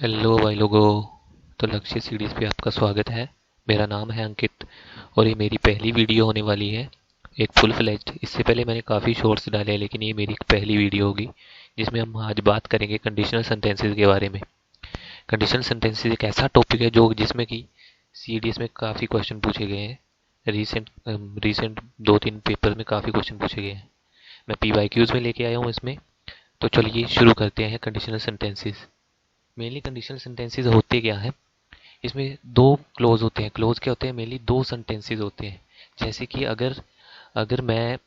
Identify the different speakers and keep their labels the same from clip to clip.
Speaker 1: Hello भाई लोगों। तो लक्ष्य सीरीज पे आपका स्वागत है। मेरा नाम है अंकित और ये मेरी पहली वीडियो होने वाली है, एक फुल फ्लेज्ड। इससे पहले मैंने काफ़ी शॉर्ट्स डाले हैं, लेकिन ये मेरी पहली वीडियो होगी जिसमें हम आज बात करेंगे कंडीशनल सेंटेंसेस के बारे में। कंडीशनल सेंटेंसेस एक ऐसा टॉपिक है जो जिसमें कि सीडीएस में काफ़ी क्वेश्चन पूछे गए हैं। रीसेंट 2-3 पेपर में काफ़ी क्वेश्चन पूछे गए हैं। मैं पीवाईक्यूज में लेके आया हूँ इसमें। तो चलिए शुरू करते हैं conditional sentences. Mainly conditional sentences होते क्या है, इसमें दो क्लोज होते हैं। क्लोज क्या होते हैं, मेनली दो सेंटेंसेस होते हैं। जैसे कि अगर अगर मैं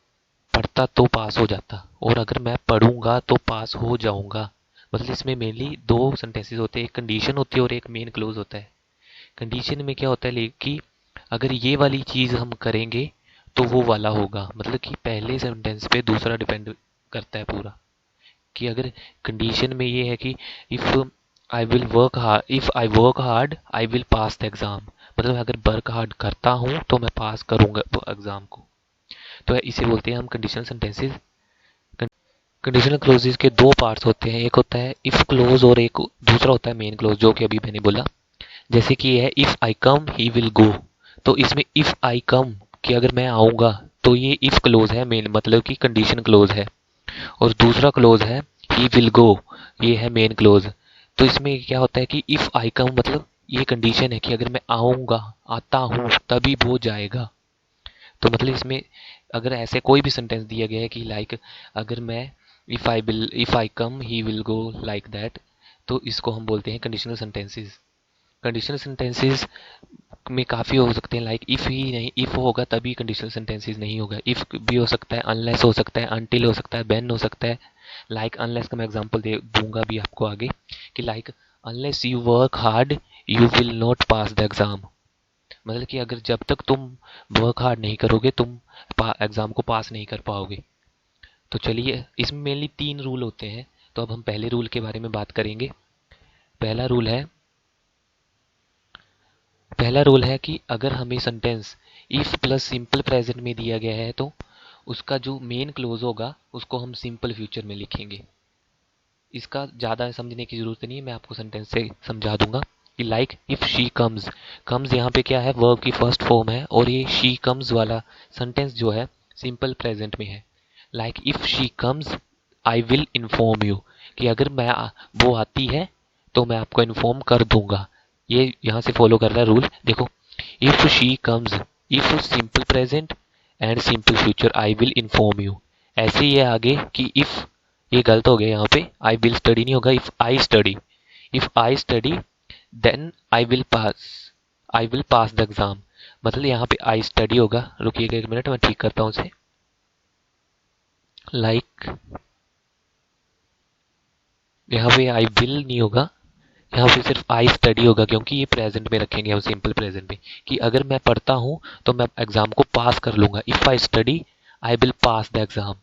Speaker 1: पढ़ता तो पास हो जाता, और अगर मैं पढ़ूंगा तो पास हो जाऊंगा। मतलब इसमें मेनली दो सेंटेंसेस होते हैं, एक कंडीशन होती है और एक मेन क्लोज होता है। कंडीशन में क्या होता है कि अगर ये वाली चीज हम करेंगे तो वो वाला होगा। मतलब कि पहले सेंटेंस पे दूसरा डिपेंड करता है पूरा। कि अगर कंडीशन में ये है कि if I work hard I will pass the exam. मतलब अगर वर्क हार्ड करता हूँ तो मैं पास करूंगा एग्जाम को। तो इसे बोलते हैं हम कंडीशनल सेंटेंसेस। कंडीशनल क्लोजेस के दो पार्ट्स होते हैं, एक होता है इफ क्लोज और एक दूसरा होता है मेन क्लोज, जो कि अभी मैंने बोला। जैसे कि ये है if I come he will go. तो इसमें इफ आई कम कि अगर मैं आऊंगा, तो ये इफ क्लोज है मेन, मतलब कि कंडीशन क्लोज है। और दूसरा क्लोज है ही विल गो, ये है मेन क्लोज। तो इसमें क्या होता है कि इफ आई कम मतलब ये कंडीशन है कि अगर मैं आऊंगा, आता हूं, तभी वो जाएगा। तो मतलब इसमें अगर ऐसे कोई भी सेंटेंस दिया गया है कि लाइक अगर मैं if I come he will go like that, तो इसको हम बोलते हैं कंडीशनल सेंटेंसेस। कंडीशनल सेंटेंसेस में काफ़ी हो सकते हैं, लाइक इफ़ ही नहीं, इफ़ होगा तभी कंडीशनल सेंटेंसेस नहीं होगा। इफ़ भी हो सकता है, अनलेस हो सकता है, अनटिल हो सकता है, बेन हो सकता है। लाइक अनलेस का मैं एग्जांपल दे दूंगा भी आपको आगे कि like unless you work hard you will not pass the exam. मतलब कि अगर जब तक तुम वर्क हार्ड नहीं करोगे तुम एग्जाम को पास नहीं कर पाओगे। तो चलिए, इसमें मेनली 3 रूल होते हैं। तो अब हम पहले रूल के बारे में बात करेंगे। पहला रूल है पहला रूल है कि अगर हमें sentence if plus simple present में दिया गया है तो उसका जो मेन क्लोज होगा उसको हम सिंपल फ्यूचर में लिखेंगे। इसका ज़्यादा समझने की ज़रूरत नहीं है, मैं आपको सेंटेंस से समझा दूंगा कि like if she comes. Comes यहाँ पे क्या है, वर्ब की फर्स्ट फॉर्म है, और ये शी कम्स वाला सेंटेंस जो है सिंपल प्रेजेंट में है। Like if she comes I will inform you, कि अगर वो आती है तो मैं आपको इन्फॉर्म कर दूंगा। ये यहाँ से फॉलो कर रहा है रूल, देखो। If she comes, if simple present and simple future I will inform you. ऐसे ही है आगे कि इफ, ये गलत हो गया यहाँ पे, आई विल स्टडी नहीं होगा, if I study then I will pass the exam. मतलब यहाँ पे आई स्टडी होगा, रुकिएगा 1 मिनट मैं ठीक करता हूँ उसे। लाइक यहाँ पे आई विल नहीं होगा, यहाँ पे सिर्फ आई स्टडी होगा, क्योंकि ये प्रेजेंट में रखेंगे हम, सिंपल प्रेजेंट में, कि अगर मैं पढ़ता हूँ तो मैं एग्जाम को पास कर लूंगा। If I study I will pass the exam.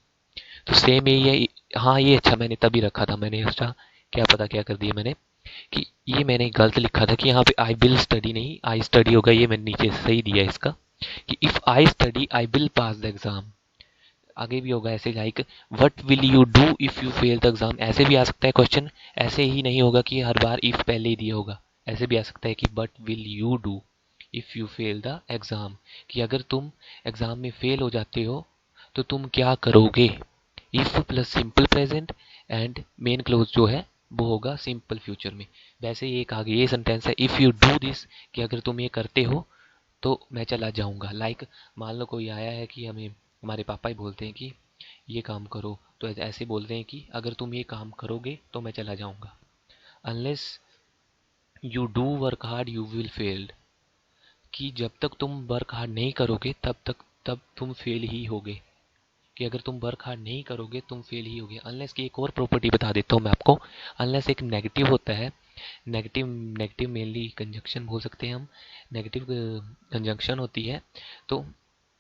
Speaker 1: तो सेम यही है। हाँ ये अच्छा मैंने तभी रखा था, मैंने उसका क्या पता क्या कर दिया मैंने, कि ये मैंने गलत लिखा था कि यहाँ पे आई विल स्टडी नहीं आई स्टडी होगा। ये मैंने नीचे सही दिया इसका कि if I study I will pass the exam. आगे भी होगा ऐसे, like what will you do if you fail the exam. ऐसे भी आ सकता है क्वेश्चन, ऐसे ही नहीं होगा कि हर बार इफ पहले ही दिया होगा। ऐसे भी आ सकता है कि what will you do if you fail the exam, कि अगर तुम एग्जाम में फेल हो जाते हो तो तुम क्या करोगे। If plus simple present and main clause जो है वो होगा सिंपल फ्यूचर में। वैसे ही एक आगे ये सेंटेंस है इफ यू डू दिस, कि अगर तुम ये करते हो तो मैं चला जाऊंगा। लाइक मान लो कोई आया है कि हमें, हमारे पापा ही बोलते हैं कि ये काम करो, तो ऐसे बोलते हैं कि अगर तुम ये काम करोगे तो मैं चला जाऊंगा। Unless you do work hard you will failed, कि जब तक तुम वर्क हार्ड नहीं करोगे तब तुम फेल ही होगे। कि अगर तुम वर्क हार्ड नहीं करोगे तुम फेल ही होगे। अनलेस की एक और प्रॉपर्टी बता देता हूँ मैं आपको। अनलेस एक नेगेटिव होता है, नेगेटिव नेगेटिव मेनली कंजंक्शन बोल सकते हैं हम। नेगेटिव कंजंक्शन होती है तो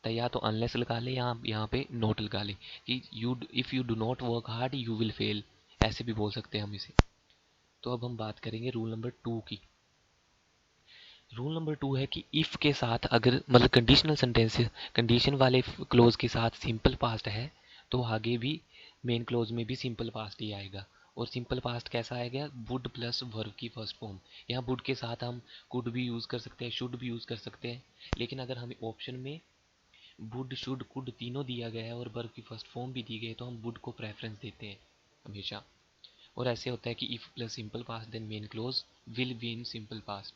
Speaker 1: या तो अनलेस लगा ले या यहाँ पे नोट लगा ले, कि you if you do not work hard you will fail, ऐसे भी बोल सकते हैं हम इसे। तो अब हम बात करेंगे रूल नंबर 2 की। रूल नंबर 2 है कि इफ के साथ अगर मतलब कंडीशनल सेंटेंस कंडीशन वाले क्लोज के साथ सिंपल पास्ट है तो आगे भी मेन क्लोज में भी सिंपल पास्ट ही आएगा। और सिंपल पास्ट कैसा आएगा, वुड प्लस वर्ब की फर्स्ट फॉर्म। यहाँ वुड के साथ हम कुड भी यूज़ कर सकते हैं, शुड भी यूज़ कर सकते हैं, लेकिन अगर हमें ऑप्शन में वुड शुड कुड तीनों दिया गया है और वर्ब की फर्स्ट फॉर्म भी दी गई है तो हम वुड को प्रेफरेंस देते हैं हमेशा। और ऐसे होता है कि if plus simple past then main clause will be in simple past,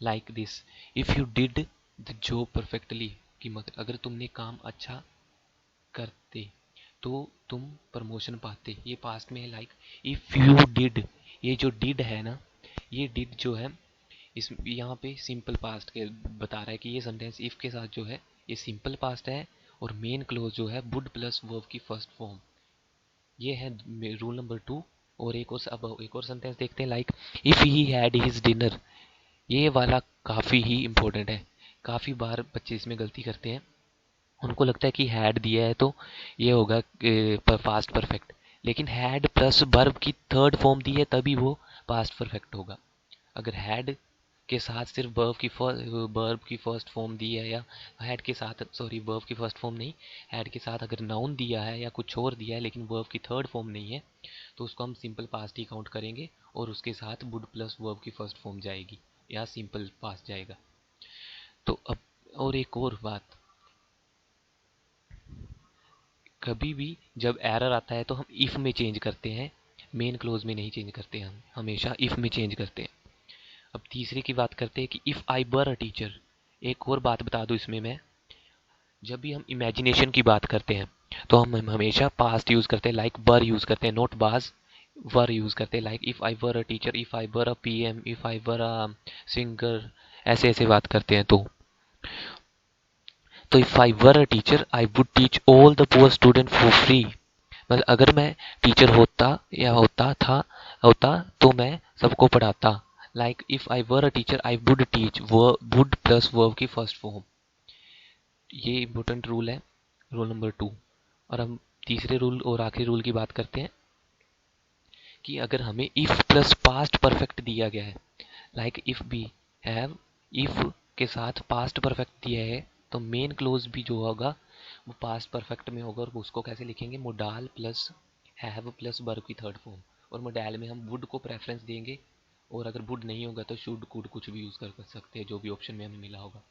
Speaker 1: like this, if you did the job perfectly, कि मतलब अगर तुमने काम अच्छा करते तो तुम प्रमोशन पाते, ये पास्ट में है। लाइक इफ यू डिड, ये जो डिड है ना, ये डिड जो है इस यहाँ पे सिंपल पास्ट के बता रहा है कि ये सेंटेंस इफ के साथ जो है ये सिंपल पास्ट है और मेन क्लोज जो है वुड प्लस वर्ब की फर्स्ट फॉर्म। ये है रूल नंबर 2। और अब एक और सेंटेंस देखते हैं, like if he had his dinner. ये वाला काफ़ी ही इम्पोर्टेंट है, काफ़ी बार बच्चे इसमें गलती करते हैं, उनको लगता है कि हैड दिया है तो ये होगा पास्ट परफेक्ट, लेकिन हैड प्लस वर्ब की थर्ड फॉर्म दी है तभी वो पास्ट परफेक्ट होगा। अगर हैड के साथ सिर्फ वर्ब की फर्स्ट फॉर्म दी है, या हैड के साथ, सॉरी वर्ब की फर्स्ट फॉर्म नहीं, हैड के साथ अगर नाउन दिया है या कुछ और दिया है लेकिन वर्ब की थर्ड फॉर्म नहीं है, तो उसको हम सिंपल पास्ट ही काउंट करेंगे और उसके साथ वुड प्लस वर्ब की फर्स्ट फॉर्म जाएगी या सिंपल पास्ट जाएगा। तो अब और एक और बात, कभी भी जब एरर आता है तो हम इफ में चेंज करते हैं, मेन क्लोज में नहीं चेंज करते, हम हमेशा इफ में चेंज करते हैं। अब तीसरे की बात करते हैं कि if I were a teacher. एक और बात बता दूं इसमें मैं, जब भी हम इमेजिनेशन की बात करते हैं तो हम हमेशा पास्ट यूज करते हैं, लाइक वर यूज करते हैं, नॉट बाज, वर यूज करते हैं। Like if I were a teacher, if I were a PM, if I were a singer, ऐसे ऐसे बात करते हैं। तो if I were a teacher I would teach all the poor student for free. मतलब अगर मैं टीचर होता या होता तो मैं सबको पढ़ाता। Like if I were a teacher I would teach, would plus verb की फर्स्ट फॉर्म। ये इंपॉर्टेंट रूल है, रूल नंबर 2। और हम तीसरे रूल और आखिरी रूल की बात करते हैं कि अगर हमें इफ प्लस पास्ट परफेक्ट दिया गया है, like if we have, if के साथ पास्ट परफेक्ट दिया है तो मेन क्लोज भी जो होगा वो पास्ट परफेक्ट में होगा। और उसको कैसे लिखेंगे, modal plus have plus verb की थर्ड फॉर्म। और मोडाल में हम वुड को प्रेफरेंस देंगे, और अगर वुड नहीं होगा तो शुड कुड कुछ भी यूज कर सकते हैं जो भी ऑप्शन में हमें मिला होगा।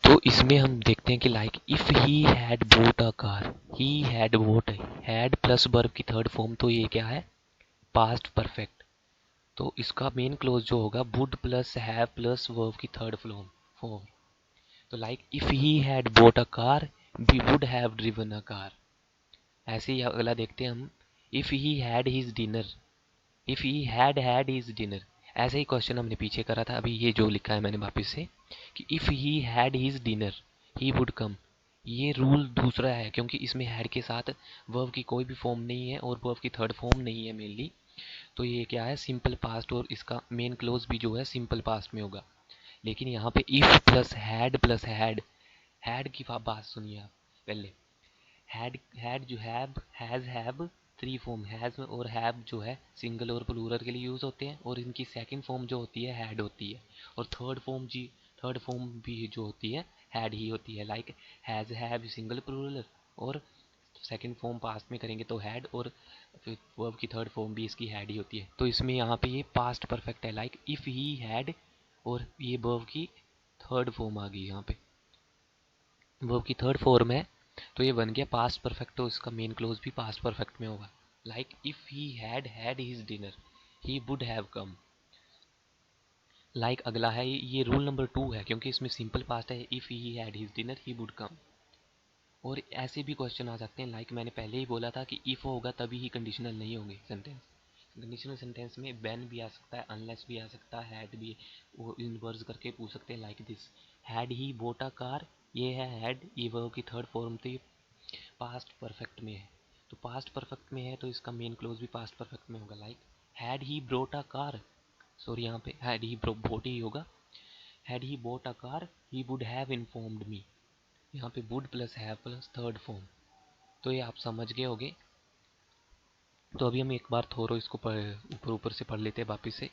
Speaker 1: तो इसमें हम देखते हैं कि like if he had bought a car, he had boat, had plus verb की थर्ड फॉर्म, तो ये क्या है, पास्ट परफेक्ट। तो इसका मेन क्लोज जो होगा would plus have plus verb की थर्ड फॉर्म। तो like if he had bought a car we would have driven a car. ऐसे ही अगला देखते हैं हम, if he had his dinner, if he had his dinner. ऐसे ही क्वेश्चन हमने पीछे करा था, अभी ये जो लिखा है मैंने वापस से कि if he had his dinner he would come. ये रूल दूसरा है क्योंकि इसमें हैड के साथ वर्ब की कोई भी फॉर्म नहीं है और वर्ब की थर्ड फॉर्म नहीं है मेनली, तो ये क्या है, सिंपल पास्ट, और इसका मेन क्लोज भी जो है सिंपल पास्ट में होगा। लेकिन यहाँ पे इफ प्लस हैड की बात सुनिए आप पहले। हैड जो हैव थ्री फॉर्म, हैज और हैव जो है सिंगल और प्लूरल के लिए यूज होते हैं, और इनकी सेकंड फॉर्म जो होती है हैड होती है, और थर्ड फॉर्म भी जो होती है हैड ही होती है। Like has have single plural, और सेकंड फॉर्म पास्ट में करेंगे तो हैड, और फिर वर्ब की थर्ड फॉर्म भी इसकी हैड ही होती है। तो इसमें यहाँ पे ये पास्ट परफेक्ट है, लाइक इफ ही हैड, और ये वर्ब की थर्ड फॉर्म आ गई यहाँ पे, वर्ब की थर्ड फॉर्म है, तो ये बन गया पास्ट परफेक्ट, तो इसका मेन क्लोज भी पास्ट परफेक्ट में होगा। Like if he had his dinner he would have come. Like अगला है, ये रूल नंबर 2 है क्योंकि इसमें सिंपल पास्ट है, if he had his dinner he would come. और ऐसे भी क्वेश्चन आ सकते हैं, लाइक मैंने पहले ही बोला था कि इफ होगा तभी ही कंडीशनल नहीं होंगे सेंटेंस। कंडीशनल सेंटेंस में व्हेन भी आ सकता है, अनलेस भी आ सकता है, हैड भी, वो इनवर्स करके पूछ सकते हैं, like this, had he boat a car, ये है हैड, ये वर्ब की थर्ड फॉर्म, तो ये पास्ट परफेक्ट में है। तो पास्ट परफेक्ट में है तो इसका मेन क्लोज भी पास्ट परफेक्ट में होगा। Like had he brought a car, sorry यहाँ पे हैड ही बोट ही होगा, had he boat a car he would have informed मी। यहाँ पे would plus have plus third form. तो ये आप समझ गए होगे। तो अभी हम एक बार थोड़ा इसको ऊपर ऊपर से पढ़ लेते हैं वापिस से।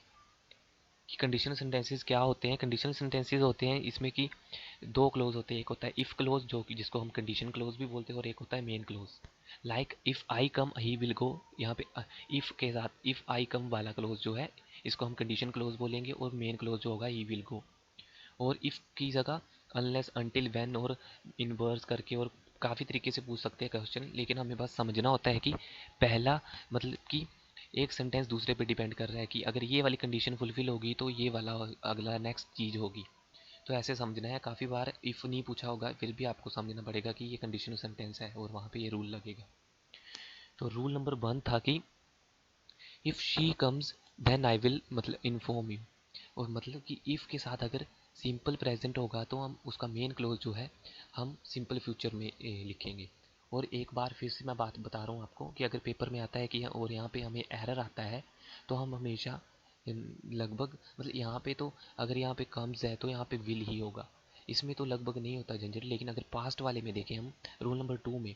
Speaker 1: कि कंडीशनल सेंटेंसेस क्या होते हैं। कंडीशनल सेंटेंसेस होते हैं इसमें कि दो क्लोज होते हैं, एक होता है इफ़ क्लोज जो कि जिसको हम कंडीशन क्लोज भी बोलते हैं, और एक होता है main close. Like if I come he will go, यहाँ पे इफ़ के साथ इफ़ आई कम वाला क्लोज जो है इसको हम कंडीशन क्लोज बोलेंगे, और मेन क्लोज जो होगा ही विल गो। और इफ़ की जगह अनलेस अनटिल व्हेन और इनवर्स करके और काफ़ी तरीके से पूछ सकते हैं क्वेश्चन, लेकिन हमें बस समझना होता है कि पहला मतलब कि एक सेंटेंस दूसरे पे डिपेंड कर रहा है कि अगर ये वाली कंडीशन फुलफिल होगी तो ये वाला अगला नेक्स्ट चीज़ होगी। तो ऐसे समझना है। काफ़ी बार इफ़ नहीं पूछा होगा फिर भी आपको समझना पड़ेगा कि ये कंडीशनल सेंटेंस है और वहाँ पे ये रूल लगेगा। तो रूल नंबर 1 था कि if she comes then I will मतलब इन्फॉर्म यू। और मतलब कि इफ़ के साथ अगर सिंपल प्रेजेंट होगा तो हम उसका मेन क्लोज जो है हम सिंपल फ्यूचर में लिखेंगे। और एक बार फिर से मैं बात बता रहा हूँ आपको कि अगर पेपर में आता है कि और यहाँ पे हमें एरर आता है तो हम हमेशा लगभग मतलब यहाँ पे तो अगर यहाँ पे कम्स है तो यहाँ पे विल ही होगा, इसमें तो लगभग नहीं होता झंझट। लेकिन अगर पास्ट वाले में देखें हम रूल नंबर 2 में,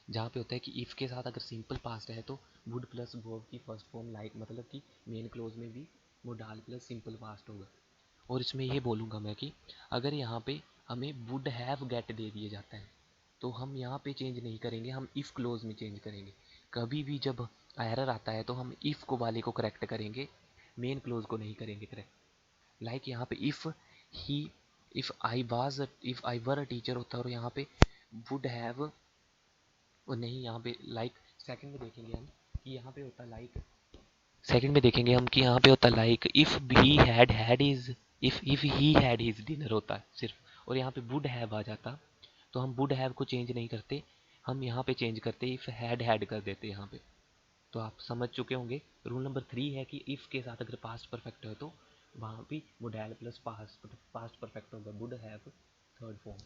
Speaker 1: जहाँ पे होता है कि इफ़ के साथ अगर सिंपल पास्ट है तो वुड प्लस वर्ब की फर्स्ट फॉर्म लाइक मतलब कि मेन क्लोज में भी वो डाल प्लस सिंपल पास्ट होगा। और इसमें ये बोलूँगा मैं कि अगर यहाँ पे हमें वुड हैव गेट दे दिया जाता है तो हम यहाँ पे चेंज नहीं करेंगे, हम इफ़ क्लोज में चेंज करेंगे। कभी भी जब एरर आता है तो हम इफ़ को वाले को करेक्ट करेंगे, मेन क्लोज को नहीं करेंगे करेक्ट। लाइक यहाँ पे ही if I were a teacher होता है और यहाँ पे वुड हैव, और नहीं यहाँ पे लाइक सेकंड में देखेंगे हम कि यहाँ पे होता लाइक सेकंड में देखेंगे हम कि यहाँ पे होता like if he had had his if he had his dinner होता है सिर्फ, और यहाँ पे वुड हैव आ जाता तो हम वुड हैव को चेंज नहीं करते, हम यहाँ पे चेंज करते इफ हैड कर देते यहाँ पे। तो आप समझ चुके होंगे। रूल नंबर 3 है कि इफ के साथ अगर पास्ट परफेक्ट है तो वहाँ पे would have plus past perfect होगा, वुड हैव थर्ड फॉर्म।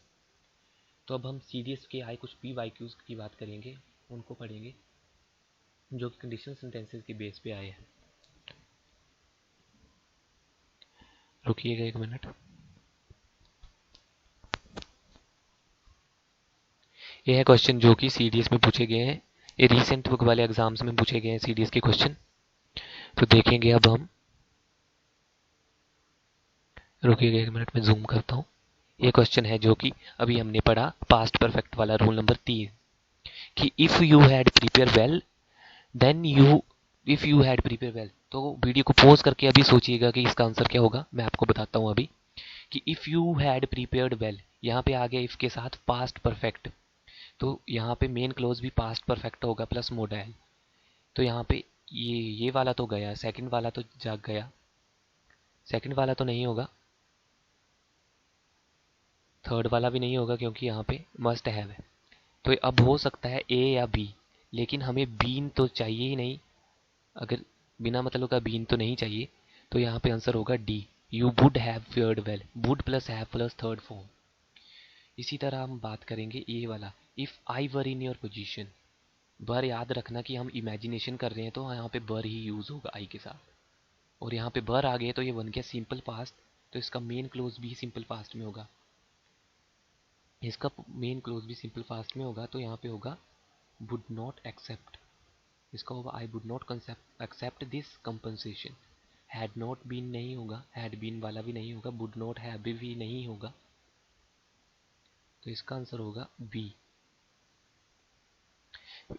Speaker 1: तो अब हम सीडीएस के आए कुछ पी वाई क्यूज की बात करेंगे, उनको पढ़ेंगे जो कि कंडीशनल सेंटेंसेस के बेस पे आए हैं। रुकिएगा 1 मिनट। ये है क्वेश्चन जो कि सीडीएस में पूछे गए हैं, ये रीसेंट बुक वाले एग्जाम्स में पूछे गए हैं सीडीएस के क्वेश्चन। तो देखेंगे अब हम, रुकिएगा 1 मिनट में जूम करता हूँ। ये क्वेश्चन है जो कि अभी हमने पढ़ा पास्ट परफेक्ट वाला रूल नंबर 3 कि if you had prepare well then you if you had prepare well. तो वीडियो को पॉज करके अभी सोचिएगा कि इसका आंसर क्या होगा, मैं आपको बताता हूँ अभी कि if you had prepared well, यहाँ पे आ गया इफ़ के साथ पास्ट परफेक्ट, तो यहाँ पे मेन क्लोज भी पास्ट परफेक्ट होगा प्लस मोडाइल। तो यहाँ पे ये वाला तो गया, सेकंड वाला तो जाग गया, सेकंड वाला तो नहीं होगा, थर्ड वाला भी नहीं होगा क्योंकि यहाँ पे मस्ट हैव है। तो अब हो सकता है ए या बी, लेकिन हमें बीन तो चाहिए ही नहीं, अगर बिना मतलब का बीन तो नहीं चाहिए, तो यहाँ पे आंसर होगा D, you would have fared well, would plus have plus third form. इसी तरह हम बात करेंगे ए वाला, if I were in your position. Were याद रखना कि हम इमेजिनेशन कर रहे हैं तो यहाँ पे वर ही यूज़ होगा आई के साथ, और यहाँ पे वर आ गए तो ये बन गया सिंपल पास्ट, तो इसका मेन क्लोज भी सिंपल पास्ट में होगा, इसका मेन क्लोज भी सिंपल पास्ट में होगा। तो यहाँ पे होगा वुड नॉट एक्सेप्ट, इसका होगा I would not accept this compensation. Had not been नहीं होगा, हैड बीन वाला भी नहीं होगा, वुड नॉट हैव भी नहीं होगा, तो इसका आंसर होगा बी।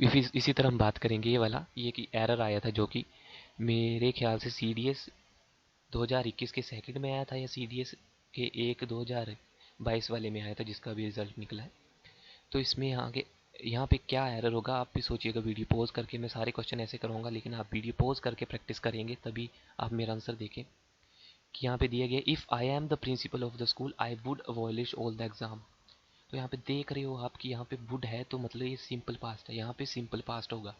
Speaker 1: इसी तरह हम बात करेंगे ये वाला, ये कि एरर आया था जो कि मेरे ख्याल से सीडीएस 2021 के सेकंड में आया था या सीडीएस के 2022 वाले में आया था जिसका भी रिजल्ट निकला है। तो इसमें आगे यहाँ पे क्या एरर होगा आप भी सोचिएगा। वीडियो पॉज करके मैं सारे क्वेश्चन ऐसे करूँगा, लेकिन आप वीडियो पॉज करके प्रैक्टिस करेंगे तभी आप मेरा आंसर देखें। कि यहाँ पे दिया गया if I am the principle of the school I would abolish all the exam. तो यहाँ पे देख रहे हो आप कि यहाँ पे वुड है तो मतलब ये सिंपल पास्ट है, यहाँ पे सिंपल पास्ट होगा,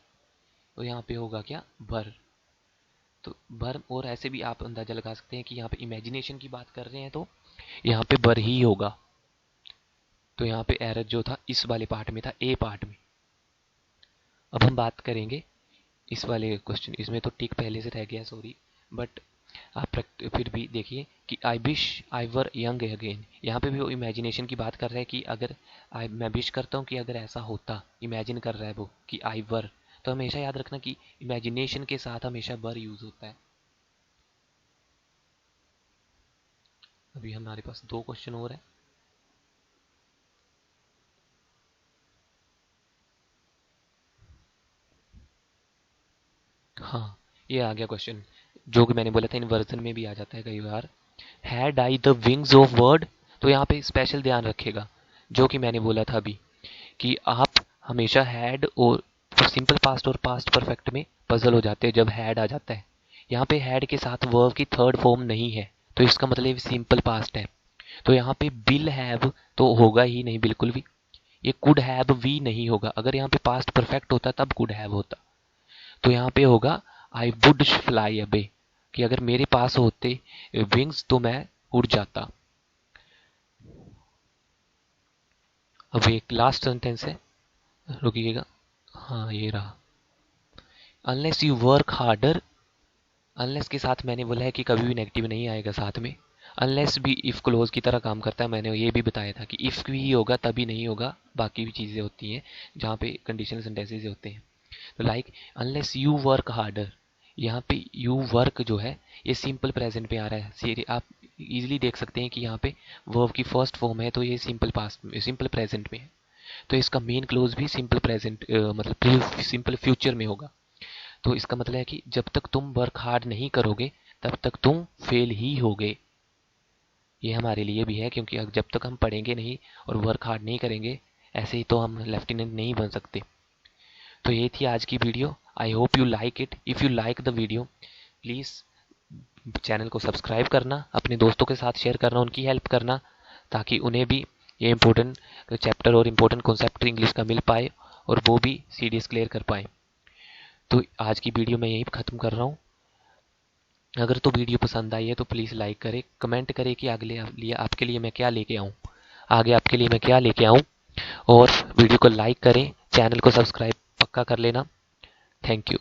Speaker 1: और यहाँ पे होगा क्या वर। तो वर, और ऐसे भी आप अंदाजा लगा सकते हैं कि यहाँ पे इमेजिनेशन की बात कर रहे हैं तो यहाँ पे वर ही होगा। तो यहाँ पे एरर जो था इस वाले पार्ट में था, ए पार्ट में। अब हम बात करेंगे इस वाले क्वेश्चन, इसमें तो टिक पहले से रह गया सॉरी, बट आप फिर भी देखिए कि I wish I were young again. यहाँ पे भी वो इमेजिनेशन की बात कर रहा है कि अगर मैं विश करता हूँ कि अगर ऐसा होता, इमेजिन कर रहा है वो कि आई वर, तो हमेशा याद रखना कि इमेजिनेशन के साथ हमेशा वर यूज़ होता है। अभी हमारे पास 2 क्वेश्चन और है। हाँ, ये आ गया क्वेश्चन, जो कि मैंने बोला था इन्वर्जन में भी आ जाता है कई बार। Had I the wings of word, तो यहाँ पे स्पेशल ध्यान रखिएगा, जो कि मैंने बोला था अभी, कि आप हमेशा हैड और सिंपल पास्ट और पास्ट परफेक्ट में पजल हो जाते हैं जब हैड आ जाता है। यहाँ पे हैड के साथ वर्ब की थर्ड फॉर्म नहीं है, तो इसका मतलब सिंपल पास्ट है। तो यहाँ पे विल हैव तो होगा ही नहीं बिल्कुल भी। ये कुड हैव भी नहीं होगा। अगर यहाँ पे पास्ट परफेक्ट होता तब कुड हैव होता। तो यहाँ पे होगा आई वुड फ्लाई अवे, कि अगर मेरे पास होते विंग्स तो मैं उड़ जाता। अब एक लास्ट सेंटेंस है, रुकिएगा। हाँ, ये रहा। Unless you work harder, unless के साथ मैंने बोला है कि कभी भी नेगेटिव नहीं आएगा साथ में। अनलेस भी इफ क्लोज की तरह काम करता है। मैंने ये भी बताया था कि इफ भी होगा तभी नहीं होगा, बाकी भी चीज़ें होती हैं जहाँ पे कंडीशनल सेंटेंसेस होते हैं। तो like unless you work harder, यहाँ पे यू वर्क जो है ये सिंपल प्रेजेंट में आ रहा है। आप इजीली देख सकते हैं कि यहाँ पे वर्ब की फर्स्ट फॉर्म है, तो ये सिंपल पास्ट में, सिंपल प्रेजेंट में है। तो इसका मेन क्लोज भी सिंपल प्रेजेंट मतलब सिंपल फ्यूचर में होगा। तो इसका मतलब है कि जब तक तुम वर्क हार्ड नहीं करोगे तब तक तुम फेल ही होगे। ये हमारे लिए भी है, क्योंकि जब तक हम पढ़ेंगे नहीं और वर्क हार्ड नहीं करेंगे, ऐसे ही तो हम लेफ्टिनेंट नहीं बन सकते। तो ये थी आज की video. I hope you like it. If you like the video, please channel को सब्सक्राइब करना, अपने दोस्तों के साथ शेयर करना, उनकी हेल्प करना, ताकि उन्हें भी ये इम्पोर्टेंट चैप्टर और इम्पोर्टेंट कॉन्सेप्ट इंग्लिश का मिल पाए और वो भी सीडीएस क्लियर कर पाए। तो आज की वीडियो मैं यहीं ख़त्म कर रहा हूँ। अगर तो वीडियो पसंद आई है तो प्लीज़ लाइक करें, कमेंट करें कि अगले लिए आपके लिए मैं क्या लेके आऊँ, आगे आपके लिए मैं क्या लेके आऊँ। और वीडियो को लाइक करें, चैनल को सब्सक्राइब पक्का कर लेना। Thank you.